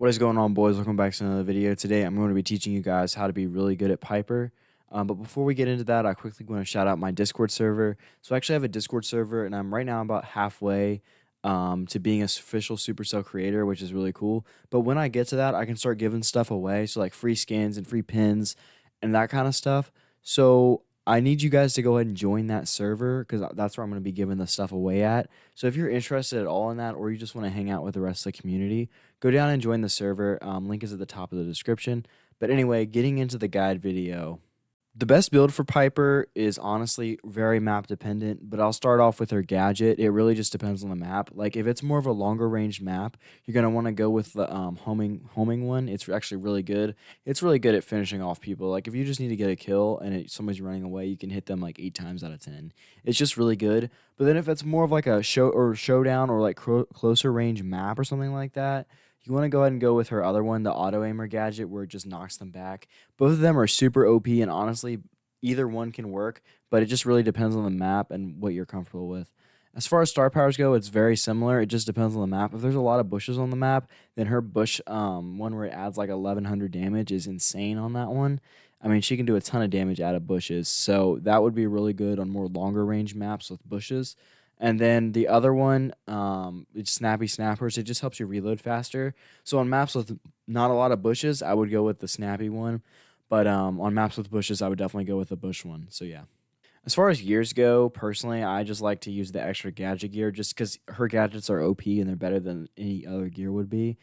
What is going on, boys? Welcome back to another video. Today, I'm going to be teaching you guys how to be really good at Piper. But before we get into that, I quickly want to shout out my Discord server. So I actually have a Discord server, and I'm right now about halfway to being an official Supercell creator, which is really cool. But when I get to that, I can start giving stuff away, so like free skins and free pins and that kind of stuff. So I need you guys to go ahead and join that server because that's where I'm going to be giving the stuff away at. So if you're interested at all in that, or you just want to hang out with the rest of the community, go down and join the server. Link is at the top of the description. But anyway, getting into the guide video. The best build for Piper is honestly very map dependent, but I'll start off with her gadget. It really just depends on the map. Like if it's more of a longer range map, you're gonna want to go with the homing one. It's actually really good. It's really good at finishing off people. Like if you just need to get a kill and somebody's running away, you can hit them like 8 times out of 10. It's just really good. But then if it's more of like a showdown or like closer range map or something like that, you want to go ahead and go with her other one, the auto aimer gadget, where it just knocks them back. Both of them are super OP, and honestly, either one can work, but it just really depends on the map and what you're comfortable with. As far as star powers go, it's very similar. It just depends on the map. If there's a lot of bushes on the map, then her bush one where it adds like 1100 damage is insane on that one. I mean, she can do a ton of damage out of bushes, so that would be really good on more longer range maps with bushes. And then the other one, it's Snappy Snappers. It just helps you reload faster. So on maps with not a lot of bushes, I would go with the Snappy one. But on maps with bushes, I would definitely go with the bush one. So yeah. As far as gears go, personally, I just like to use the extra gadget gear just because her gadgets are OP and they're better than any other gear would be.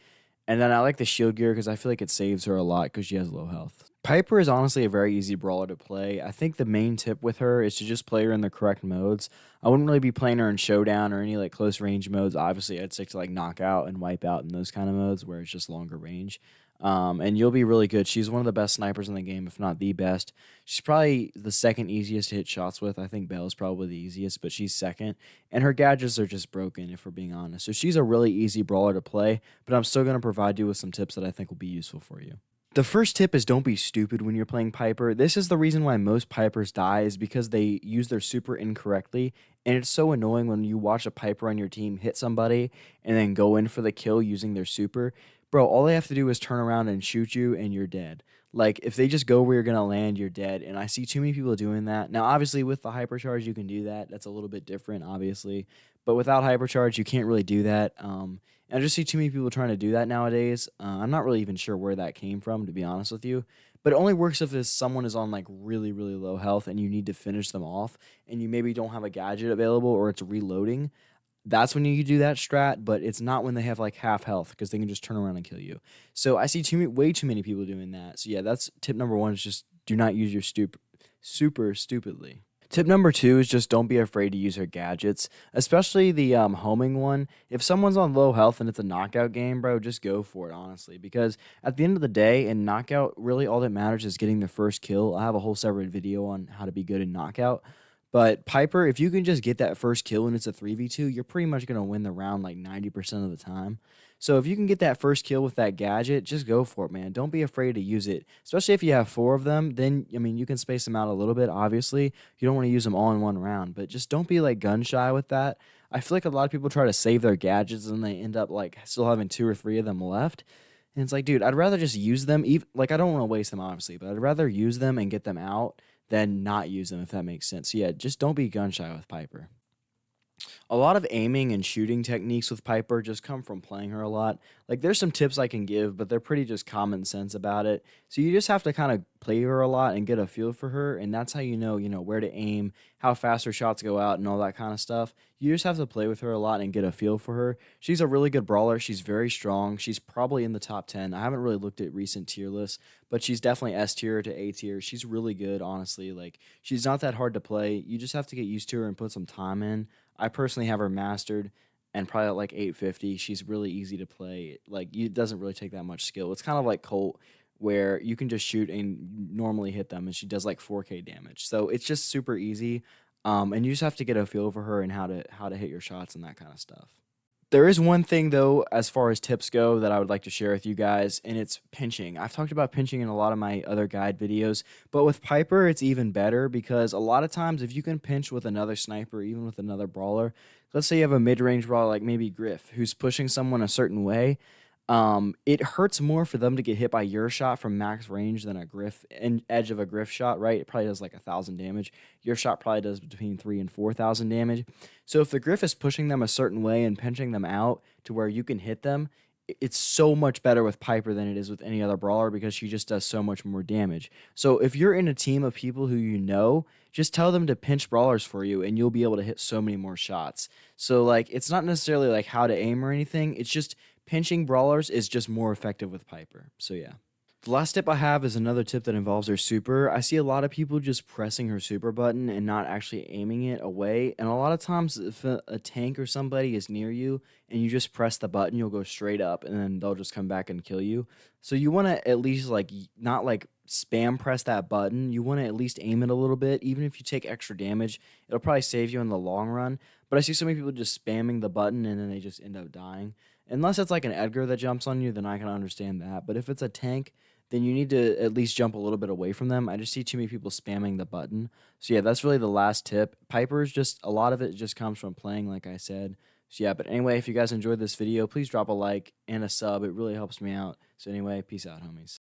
And then I like the shield gear because I feel like it saves her a lot because she has low health. Piper is honestly a very easy brawler to play. I think the main tip with her is to just play her in the correct modes. I wouldn't really be playing her in showdown or any like close range modes. Obviously, I'd stick to like knockout and wipe out and those kind of modes where it's just longer range. And you'll be really good. She's one of the best snipers in the game, if not the best. She's probably the second easiest to hit shots with. I think Belle's probably the easiest, but she's second. And her gadgets are just broken, if we're being honest. So she's a really easy brawler to play, but I'm still going to provide you with some tips that I think will be useful for you. The first tip is don't be stupid when you're playing Piper. This is the reason why most Pipers die is because they use their super incorrectly. And it's so annoying when you watch a Piper on your team hit somebody and then go in for the kill using their super. Bro, all they have to do is turn around and shoot you and you're dead. Like if they just go where you're gonna land, you're dead. And I see too many people doing that. Now, obviously, with the hypercharge, you can do that. That's a little bit different, obviously. But without hypercharge, you can't really do that. And I just see too many people trying to do that nowadays. I'm not really even sure where that came from, to be honest with you. But it only works if someone is on like really, really low health and you need to finish them off, and you maybe don't have a gadget available or it's reloading. That's when you do that strat, but it's not when they have like half health because they can just turn around and kill you. So I see way too many people doing that. So yeah, that's tip number one is just do not use your super stupidly. Tip number two is just don't be afraid to use her gadgets, especially the homing one. If someone's on low health and it's a knockout game, bro, just go for it, honestly. Because at the end of the day, in knockout, really all that matters is getting the first kill. I have a whole separate video on how to be good in knockout. But Piper, if you can just get that first kill and it's a 3v2, you're pretty much going to win the round like 90% of the time. So if you can get that first kill with that gadget, just go for it, man. Don't be afraid to use it. Especially if you have 4 of them, then, I mean, you can space them out a little bit, obviously. You don't want to use them all in one round, but just don't be like gun shy with that. I feel like a lot of people try to save their gadgets and they end up like still having 2 or 3 of them left. And it's like, dude, I'd rather just use them. Even, like, I don't want to waste them, obviously, but I'd rather use them and get them out than not use them, if that makes sense. So yeah, just don't be gun shy with Piper. A lot of aiming and shooting techniques with Piper just come from playing her a lot. Like there's some tips I can give, but they're pretty just common sense about it. So you just have to kind of play her a lot and get a feel for her, and that's how you know where to aim, how fast her shots go out, and all that kind of stuff. You just have to play with her a lot and get a feel for her. She's a really good brawler. She's very strong. She's probably in the top 10. I haven't really looked at recent tier lists, but she's definitely S tier to A tier. She's really good, honestly. Like she's not that hard to play. You just have to get used to her and put some time in. I personally have her mastered and probably at like 850. She's really easy to play. Like it doesn't really take that much skill. It's kind of like Colt where you can just shoot and normally hit them and she does like 4K damage. So it's just super easy. And you just have to get a feel for her and how to hit your shots and that kind of stuff. There is one thing though, as far as tips go, that I would like to share with you guys, and it's pinching. I've talked about pinching in a lot of my other guide videos, but with Piper, it's even better because a lot of times if you can pinch with another sniper, even with another brawler, let's say you have a mid-range brawler like maybe Griff, who's pushing someone a certain way, it hurts more for them to get hit by your shot from max range than a Griff and edge of a Griff shot, right? It probably does like 1,000 damage. Your shot probably does between 3 and 4,000 damage. So if the Griff is pushing them a certain way and pinching them out to where you can hit them, it's so much better with Piper than it is with any other brawler because she just does so much more damage. So if you're in a team of people who you know, just tell them to pinch brawlers for you and you'll be able to hit so many more shots. So like it's not necessarily like how to aim or anything. It's just pinching brawlers is just more effective with Piper. So yeah. The last tip I have is another tip that involves her super. I see a lot of people just pressing her super button and not actually aiming it away. And a lot of times, if a tank or somebody is near you and you just press the button, you'll go straight up and then they'll just come back and kill you. So you want to at least like not like spam press that button. You want to at least aim it a little bit. Even if you take extra damage, it'll probably save you in the long run. But I see so many people just spamming the button and then they just end up dying. Unless it's like an Edgar that jumps on you, then I can understand that. But if it's a tank, then you need to at least jump a little bit away from them. I just see too many people spamming the button. So yeah, that's really the last tip. Piper's just a lot of it just comes from playing, like I said. So yeah, but anyway, if you guys enjoyed this video, please drop a like and a sub. It really helps me out. So anyway, peace out, homies.